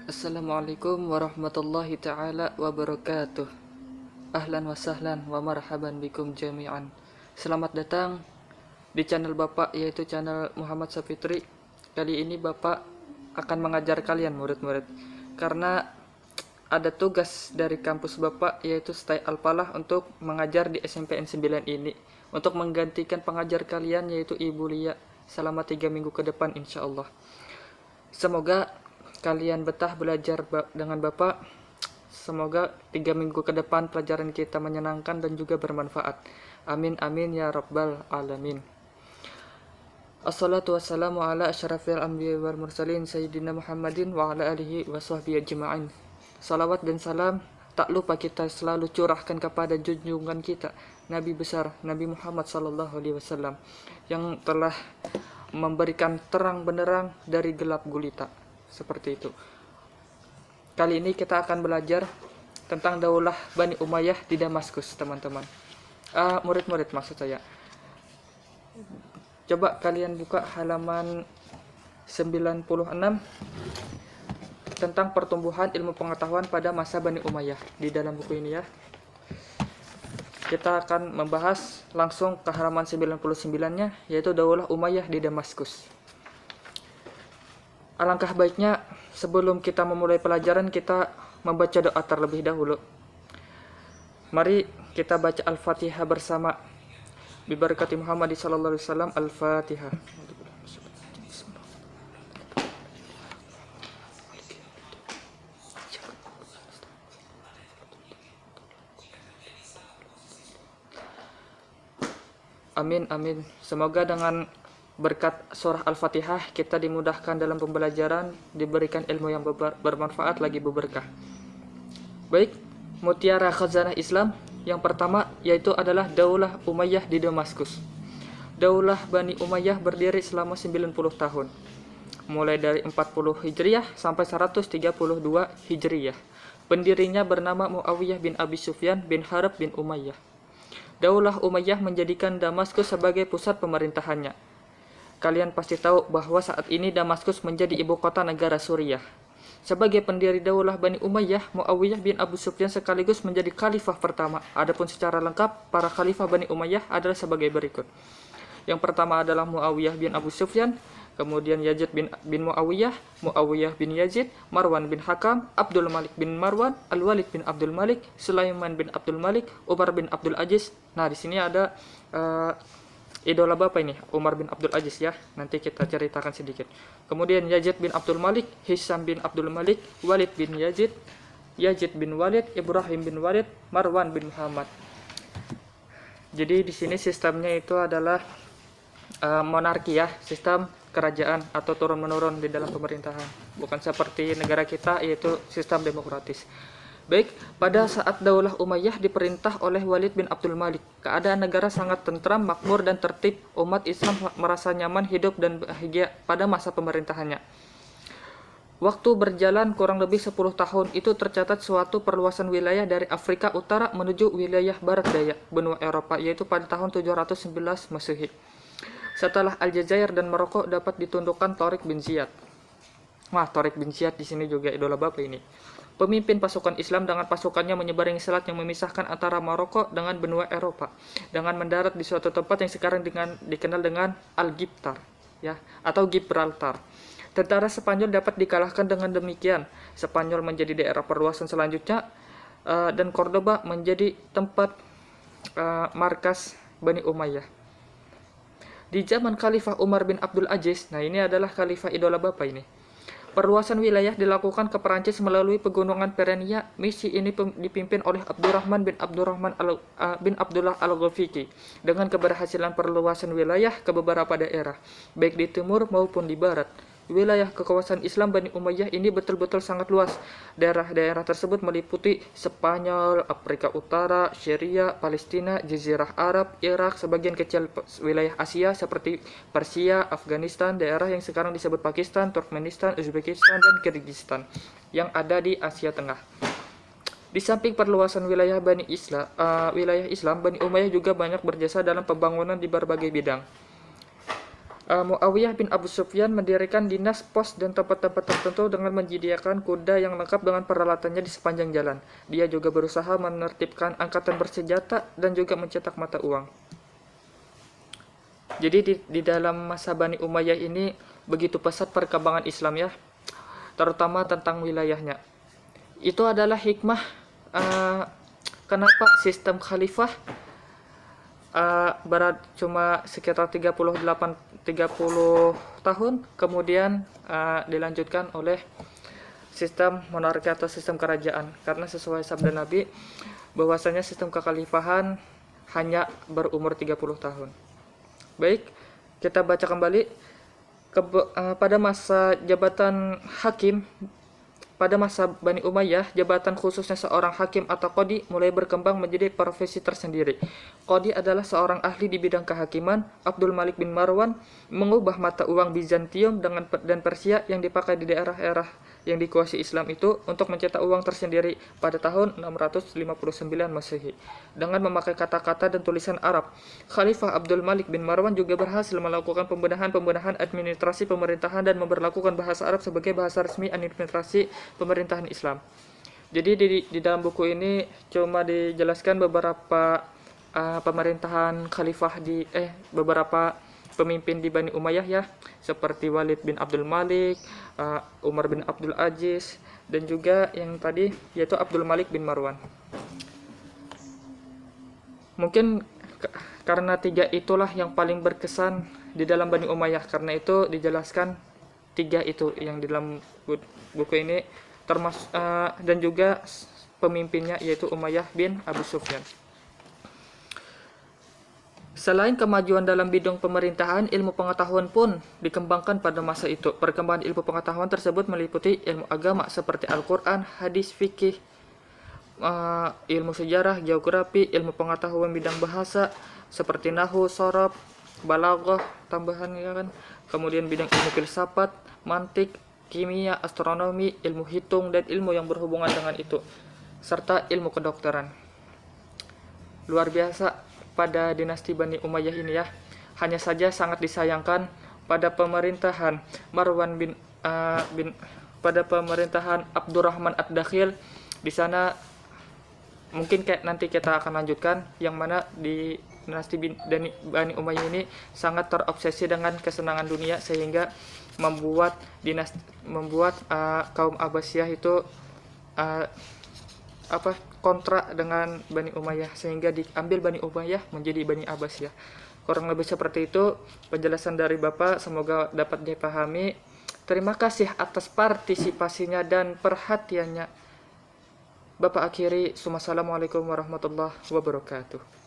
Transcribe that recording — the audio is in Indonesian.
Assalamualaikum warahmatullahi ta'ala wabarakatuh. Ahlan wa sahlan wa marhaban bikum jami'an. Selamat datang di channel Bapak, yaitu channel Muhammad Safitri. Kali ini Bapak akan mengajar kalian murid-murid, karena ada tugas dari kampus Bapak, yaitu Stay Al-Falah, untuk mengajar di SMPN 9 ini, untuk menggantikan pengajar kalian, yaitu Ibu Lia, selama 3 minggu ke depan insyaallah. Semoga kalian betah belajar dengan Bapak. Semoga 3 minggu ke depan pelajaran kita menyenangkan dan juga bermanfaat. Amin amin ya rabbal alamin. Assalatu wassalamu ala asyrafil anbiya wal mursalin sayyidina Muhammadin wa ala alihi wa sahbihi ajma'in. Salawat dan salam tak lupa kita selalu curahkan kepada junjungan kita, Nabi besar Nabi Muhammad sallallahu alaihi wasallam, yang telah memberikan terang benderang dari gelap gulita. Seperti itu. Kali ini kita akan belajar tentang Daulah Bani Umayyah di Damaskus, teman-teman. Murid-murid maksud saya. Coba kalian buka halaman 96 tentang pertumbuhan ilmu pengetahuan pada masa Bani Umayyah di dalam buku ini ya. Kita akan membahas langsung ke halaman 99-nya, yaitu Daulah Umayyah di Damaskus. Alangkah baiknya sebelum kita memulai pelajaran, kita membaca doa terlebih dahulu. Mari kita baca Al-Fatihah bersama. Bibarakati Muhammad sallallahu alaihi wasallam. Al-Fatihah. Amin amin. Semoga dengan berkat surah Al-Fatihah kita dimudahkan dalam pembelajaran, diberikan ilmu yang bermanfaat lagi berberkah. Baik, mutiara khazanah Islam yang pertama yaitu adalah Daulah Umayyah di Damaskus. Daulah Bani Umayyah berdiri selama 90 tahun. Mulai dari 40 Hijriyah sampai 132 Hijriyah. Pendirinya bernama Muawiyah bin Abi Sufyan bin Harb bin Umayyah. Daulah Umayyah menjadikan Damaskus sebagai pusat pemerintahannya. Kalian pasti tahu bahwa saat ini Damaskus menjadi ibu kota negara Suriah. Sebagai pendiri Daulah Bani Umayyah, Muawiyah bin Abu Sufyan sekaligus menjadi khalifah pertama. Adapun secara lengkap, para khalifah Bani Umayyah adalah sebagai berikut. Yang pertama adalah Muawiyah bin Abu Sufyan, kemudian Yazid bin Muawiyah, Muawiyah bin Yazid, Marwan bin Hakam, Abdul Malik bin Marwan, Al-Walid bin Abdul Malik, Sulaiman bin Abdul Malik, Umar bin Abdul Aziz. Nah, di sini ada idola Bapak ini, Umar bin Abdul Aziz ya. Nanti kita ceritakan sedikit. Kemudian Yazid bin Abdul Malik, Hisam bin Abdul Malik, Walid bin Yazid, Yazid bin Walid, Ibrahim bin Walid, Marwan bin Muhammad. Jadi di sini sistemnya itu adalah monarki ya, sistem kerajaan atau turun-menurun di dalam pemerintahan. Bukan seperti negara kita, yaitu sistem demokratis. Baik, pada saat Daulah Umayyah diperintah oleh Walid bin Abdul Malik, keadaan negara sangat tentram, makmur, dan tertib. Umat Islam merasa nyaman hidup dan bahagia pada masa pemerintahannya. Waktu berjalan kurang lebih 10 tahun, itu tercatat suatu perluasan wilayah dari Afrika Utara menuju wilayah Barat Daya, benua Eropa, yaitu pada tahun 711 Masehi. Setelah Aljazair dan Maroko dapat ditundukkan Tariq bin Ziyad. Wah, Tariq bin Ziyad di sini juga idola Bapak ini. Pemimpin pasukan Islam dengan pasukannya menyeberangi selat yang memisahkan antara Maroko dengan benua Eropa, dengan mendarat di suatu tempat yang sekarang dikenal dengan Al-Gibtar ya, atau Gibraltar. Tentara Spanyol dapat dikalahkan dengan demikian. Spanyol menjadi daerah perluasan selanjutnya, dan Cordoba menjadi tempat markas Bani Umayyah. Di zaman Khalifah Umar bin Abdul Aziz, nah ini adalah khalifah idola Bapak ini. Perluasan wilayah dilakukan ke Perancis melalui pegunungan Pyrenea. Misi ini dipimpin oleh Abdurrahman bin Abdullah Al-Ghafiqi dengan keberhasilan perluasan wilayah ke beberapa daerah, baik di timur maupun di barat. Wilayah kekuasaan Islam Bani Umayyah ini betul-betul sangat luas. Daerah-daerah tersebut meliputi Spanyol, Afrika Utara, Syria, Palestina, Jazirah Arab, Irak, sebagian kecil wilayah Asia seperti Persia, Afghanistan, daerah yang sekarang disebut Pakistan, Turkmenistan, Uzbekistan, dan Kyrgyzstan yang ada di Asia Tengah. Di samping perluasan wilayah Islam, Bani Umayyah juga banyak berjasa dalam pembangunan di berbagai bidang. Muawiyah bin Abu Sufyan mendirikan dinas, pos, dan tempat-tempat tertentu dengan menyediakan kuda yang lengkap dengan peralatannya di sepanjang jalan. Dia juga berusaha menertibkan angkatan bersenjata dan juga mencetak mata uang. Jadi di dalam masa Bani Umayyah ini begitu pesat perkembangan Islam ya, terutama tentang wilayahnya. Itu adalah hikmah kenapa sistem khalifah berat cuma sekitar 30 tahun, kemudian dilanjutkan oleh sistem monarki atau sistem kerajaan, karena sesuai sabda Nabi bahwasanya sistem kekhalifahan hanya berumur 30 tahun. Baik, kita baca kembali pada masa jabatan hakim. Pada masa Bani Umayyah, jabatan khususnya seorang hakim atau qadi mulai berkembang menjadi profesi tersendiri. Qadi adalah seorang ahli di bidang kehakiman. Abdul Malik bin Marwan mengubah mata uang Bizantium dan Persia yang dipakai di daerah-daerah yang dikuasai Islam itu untuk mencetak uang tersendiri pada tahun 659 Masehi dengan memakai kata-kata dan tulisan Arab. Khalifah Abdul Malik bin Marwan juga berhasil melakukan pembenahan administrasi pemerintahan dan memberlakukan bahasa Arab sebagai bahasa resmi administrasi pemerintahan Islam. Jadi di dalam buku ini cuma dijelaskan beberapa pemerintahan khalifah beberapa pemimpin di Bani Umayyah ya, seperti Walid bin Abdul Malik, Umar bin Abdul Aziz, dan juga yang tadi yaitu Abdul Malik bin Marwan. Mungkin karena tiga itulah yang paling berkesan di dalam Bani Umayyah, karena itu dijelaskan tiga itu yang di dalam buku ini, termasuk dan juga pemimpinnya yaitu Umayyah bin Abu Sufyan. Selain kemajuan dalam bidang pemerintahan, ilmu pengetahuan pun dikembangkan pada masa itu. Perkembangan ilmu pengetahuan tersebut meliputi ilmu agama seperti Al-Quran, hadis, fikih, ilmu sejarah, geografi, ilmu pengetahuan bidang bahasa seperti nahwu, sorof, balaghah, tambahan ya kan. Kemudian bidang ilmu filsafat, mantik, kimia, astronomi, ilmu hitung, dan ilmu yang berhubungan dengan itu, serta ilmu kedokteran. Luar biasa pada dinasti Bani Umayyah ini ya. Hanya saja sangat disayangkan pada pemerintahan pada pemerintahan Abdurrahman Ad-Dakhil. Di sana mungkin kayak nanti kita akan lanjutkan, yang mana di dinasti Bani Umayyah ini sangat terobsesi dengan kesenangan dunia sehingga membuat kaum Abbasiyah itu kontrak dengan Bani Umayyah, sehingga diambil Bani Umayyah menjadi Bani Abbasiyah. Kurang lebih seperti itu penjelasan dari Bapak, semoga dapat dipahami. Terima kasih atas partisipasinya dan perhatiannya. Bapak akhiri, Assalamualaikum warahmatullahi wabarakatuh.